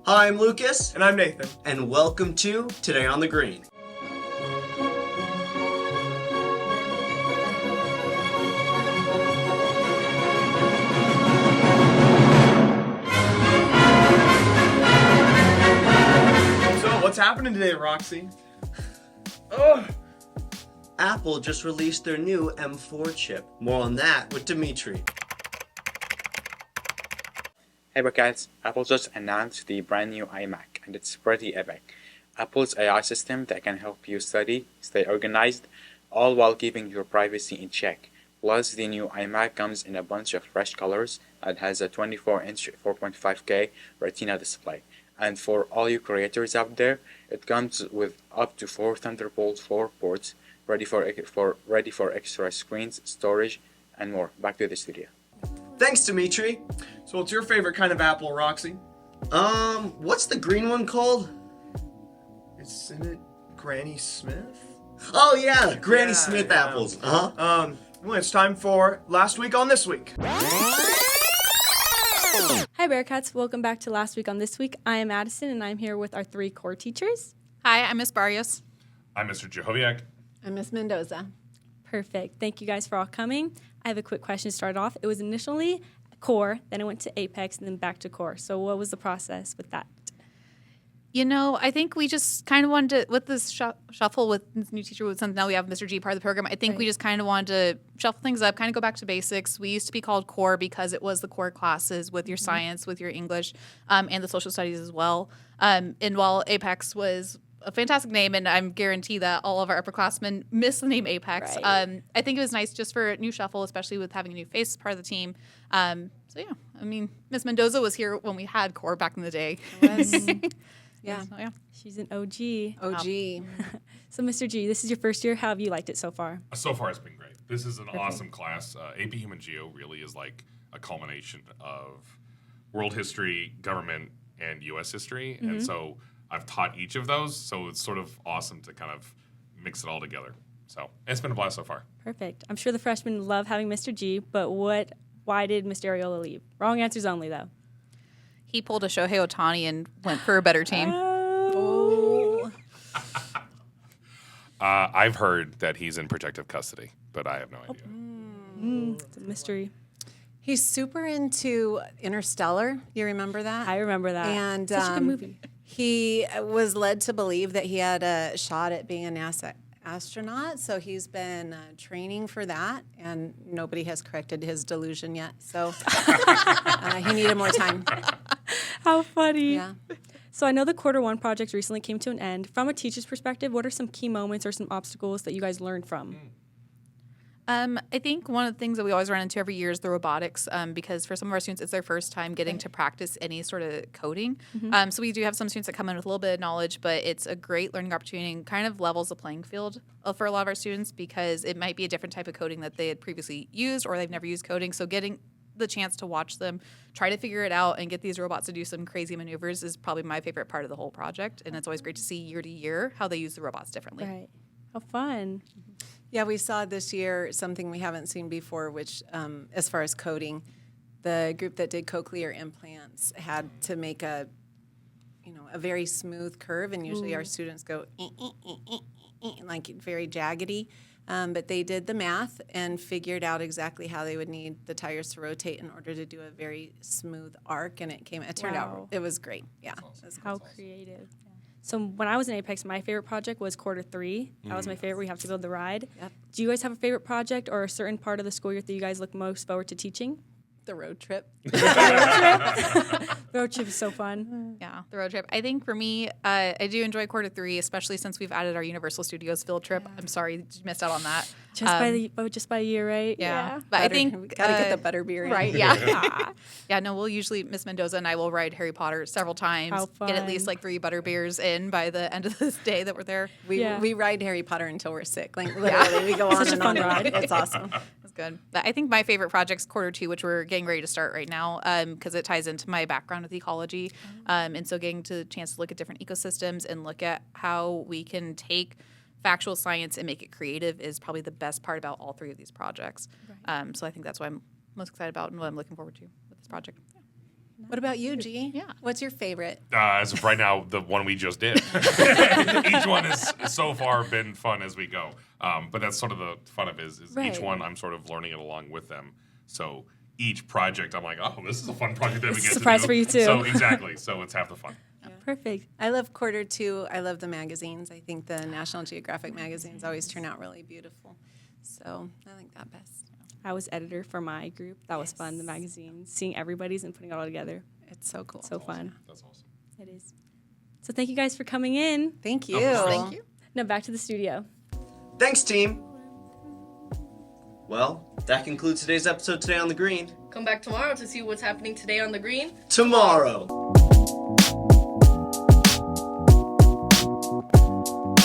Hi, I'm Lucas, And I'm Nathan. and welcome to Today on the Green. So, what's happening today, Roxy? Oh, Apple just released their new M4 chip. More on that with Dimitri. Hey Bearcats, Apple just announced the brand new iMac and it's pretty epic. Apple's AI system that can help you study, stay organized, all while keeping your privacy in check. Plus, the new iMac comes in a bunch of fresh colors and has a 24-inch 4.5K Retina display. And for all you creators out there, it comes with up to 4 Thunderbolt 4 ports, ready for extra screens, storage, and more. Back to the studio. Thanks, Dimitri. so what's your favorite kind of apple, Roxy? What's the green one called? Isn't it Granny Smith? Oh yeah, Granny Yeah, Smith yeah. apples. Well, it's time for Last Week on This Week. Hi Bearcats, welcome back to Last Week on This Week. I am Addison and I'm here with our 3 core teachers. Hi, I'm Miss Barrios. I'm Mr. Jehoviak. I'm Miss Mendoza. Perfect. Thank you guys for all coming. I have a quick question to start off. It was initially core, then it went to Apex, and then back to core. So what was the process with that? You know, I think we just kind of wanted to, with this shuffle with this new teacher, with something now we have Mr. G part of the program, I think we just kind of wanted to shuffle things up, kind of go back to basics. We used to be called core because it was the core classes with your science, with your English, and the social studies as well. And while Apex was a fantastic name, and I'm guarantee that all of our upperclassmen miss the name Apex. Right. I think it was nice just for a new shuffle, especially with having a new face as part of the team. So yeah, I mean, Miss Mendoza was here when we had core back in the day. Yeah. So, yeah. She's an OG. OG. So Mr. G, this is your first year. How have you liked it so far? So far, it's been great. This is an awesome class. AP Human Geo really is like a culmination of world history, government, and U.S. history. And so I've taught each of those. So it's sort of awesome to kind of mix it all together. So it's been a blast so far. Perfect. I'm sure the freshmen love having Mr. G, but why did Mr. Ariola leave? Wrong answers only, though. He pulled a Shohei Ohtani and went for a better team. Oh. I've heard that he's in protective custody, but I have no idea. It's a mystery. He's super into Interstellar. You remember that? I remember that. And Such a good movie. He was led to believe that he had a shot at being a NASA astronaut, so he's been training for that, and nobody has corrected his delusion yet. So he needed more time. How funny. Yeah. So I know the quarter 1 project recently came to an end. From a teacher's perspective, what are some key moments or some obstacles that you guys learned from? I think one of the things that we always run into every year is the robotics, because for some of our students, it's their first time getting to practice any sort of coding. So we do have some students that come in with a little bit of knowledge, but it's a great learning opportunity and kind of levels the playing field for a lot of our students because it might be a different type of coding that they had previously used or they've never used coding. So getting the chance to watch them try to figure it out and get these robots to do some crazy maneuvers is probably my favorite part of the whole project. And it's always great to see year to year how they use the robots differently. Right. How fun. Yeah, we saw this year something we haven't seen before, which, as far as coding, the group that did cochlear implants had to make a very smooth curve, and usually our students go like very jaggedy. But they did the math and figured out exactly how they would need the tires to rotate in order to do a very smooth arc, and it turned Wow. out it was great. Yeah, it was How creative. So when I was in Apex, my favorite project was quarter 3. That was my favorite. We have to build the ride. Yep. Do you guys have a favorite project or a certain part of the school year that you guys look most forward to teaching? the road trip. Road trip is so fun. Yeah, the road trip. I think for me, I do enjoy quarter 3, especially since we've added our Universal Studios field trip. I'm sorry you missed out on that. Just by a year, right? Yeah. But I think we gotta get the butter beer in. Right, yeah. Yeah, no, we'll usually, Miss Mendoza and I will ride Harry Potter several times. How Get at fun. least like 3 butter beers in by the end of this day that we're there. We ride Harry Potter until we're sick. Like literally, we go on Such a and fun on. ride. It's awesome. That's good. But I think my favorite project's quarter 2, which we're getting ready to start right now, because it ties into my background with ecology. And so getting to the chance to look at different ecosystems and look at how we can take factual science and make it creative is probably the best part about all 3 of these projects. So I think that's what I'm most excited about and what I'm looking forward to with this project. Yeah. What about you, G? Yeah. What's your favorite? As of right now, the one we just did. Each one has so far been fun as we go. But that's sort of the fun of it is Right. each one I'm sort of learning it along with them. So each project I'm like, oh, this is a fun project that we get to do. Surprise for you too. So exactly. So it's half the fun. Perfect. I love quarter two. I love the magazines. I think the National Geographic magazines always turn out really beautiful. So I like that best. I was editor for my group. That was fun. The magazine, seeing everybody's and putting it all together. It's so cool. So fun. That's awesome. It is. So thank you guys for coming in. Thank you. Thank you. Now back to the studio. Thanks, team. Well, that concludes today's episode Today on the Green. Come back tomorrow to see what's happening today on the green. Tomorrow.